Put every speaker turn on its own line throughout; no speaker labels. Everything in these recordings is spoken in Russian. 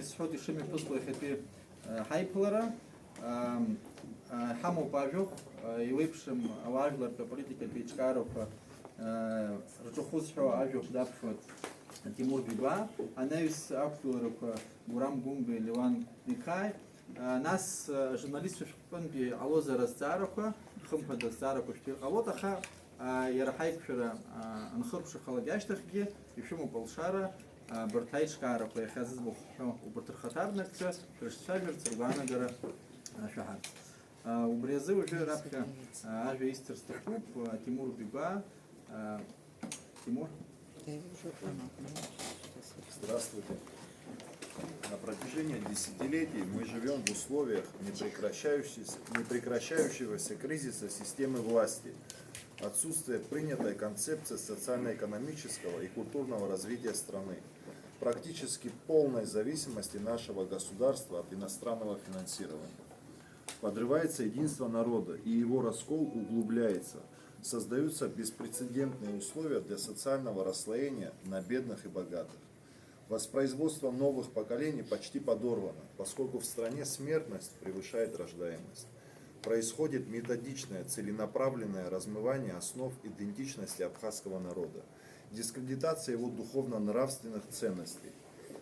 исҳәоит ишымҩаԥысуа иахьатәи ҳаиԥылара. Ҳамоуп ажәахә, иуеиԥшым ауаажәларқәа аполитикатә еиҿкаарақәа рҿахәы зҳәо ажәахә даԥхьоит Тимур Бигәа, анаҩс ақәгыларақәа Гурам Гумбеи, Леуан Никаи, нас журналистцәа шәҟәтәантәи иҟалозар азҵаарақәа, хымԥада азҵаарақәа шәҭ иҟалоит, аха иара ҳаиқәшәара анхыркәшахалак ашьҭахьгьы ишәымоуп алшара абарҭ аиҿкаарақәа иахьа зыӡбахә ҳәо убарҭ рхаҭарнакцәа шәыршцәажәарц ргәаанагара шәаҳарц. Убри азы уажәы раԥхьа ажәа исҭар сҭахуп Тимур Бигәа. Тимур.
Здравствуйте. На протяжении десятилетий мы живем в условиях непрекращающегося кризиса системы власти, отсутствия принятой концепции социально-экономического и культурного развития страны, практически полной зависимости нашего государства от иностранного финансирования. Подрывается единство народа, и его раскол углубляется. Создаются беспрецедентные условия для социального расслоения на бедных и богатых. Воспроизводство новых поколений почти подорвано, поскольку в стране смертность превышает рождаемость. Происходит методичное, целенаправленное размывание основ идентичности абхазского народа, дискредитация его духовно-нравственных ценностей.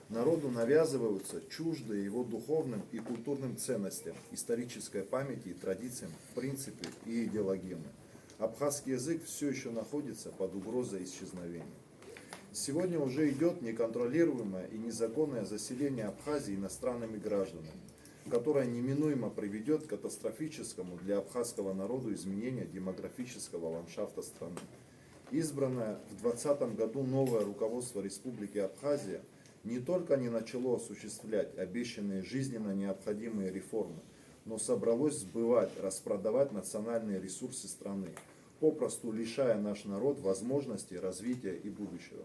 Народу навязываются чуждые его духовным и культурным ценностям, исторической памяти и традициям, принципы и идеологемы. Абхазский язык все еще находится под угрозой исчезновения. Сегодня уже идет неконтролируемое и незаконное заселение Абхазии иностранными гражданами, которое неминуемо приведет к катастрофическому для абхазского народа изменению демографического ландшафта страны. Избранное в 2020 году новое руководство Республики Абхазия не только не начало осуществлять обещанные жизненно необходимые реформы, но собралось сбывать, распродавать национальные ресурсы страны, попросту лишая наш народ возможностей развития и будущего.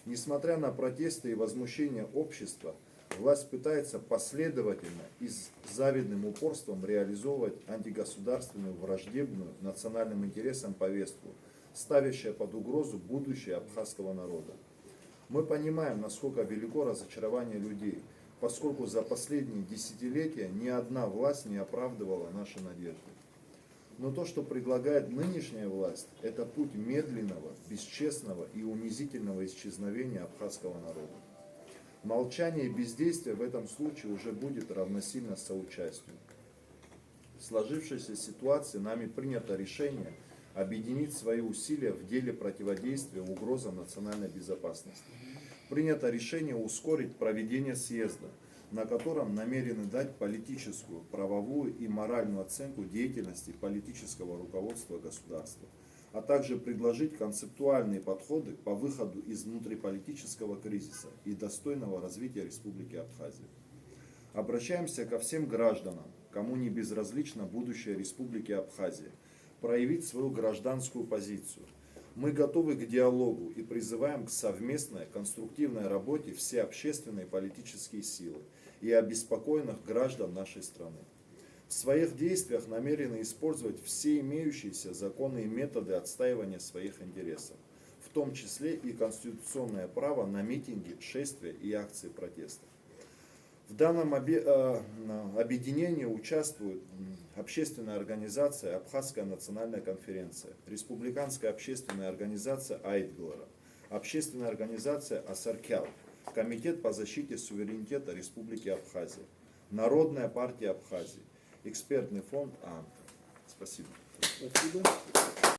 Несмотря на протесты и возмущения общества, власть пытается последовательно и с завидным упорством реализовывать антигосударственную, враждебную национальным интересам повестку, ставящую под угрозу будущее абхазского народа. Мы понимаем, насколько велико разочарование людей, поскольку за последние десятилетия ни одна власть не оправдывала наши надежды. Но то, что предлагает нынешняя власть, это путь медленного, бесчестного и унизительного исчезновения абхазского народа. Молчание и бездействие в этом случае уже будет равносильно соучастию. В сложившейся ситуации нами принято решение объединить свои усилия в деле противодействия угрозам национальной безопасности. Принято решение ускорить проведение съезда, на котором намерены дать политическую, правовую и моральную оценку деятельности политического руководства государства, а также предложить концептуальные подходы по выходу из внутриполитического кризиса и достойного развития Республики Абхазия. Обращаемся ко всем гражданам, кому не безразлично будущее Республики Абхазия, проявить свою гражданскую позицию. Мы готовы к диалогу и призываем к совместной конструктивной работе все общественные и политические силы и обеспокоенных граждан нашей страны. В своих действиях намерены использовать все имеющиеся законы и методы отстаивания своих интересов, в том числе и конституционное право на митинги, шествия и акции протеста. В данном объединении участвует общественная организация Абхазская национальная конференция, Республиканская общественная организация Айтглара, общественная организация Асаркял, Комитет по защите суверенитета Республики Абхазия, Народная партия Абхазии, экспертный фонд АНТ. Спасибо.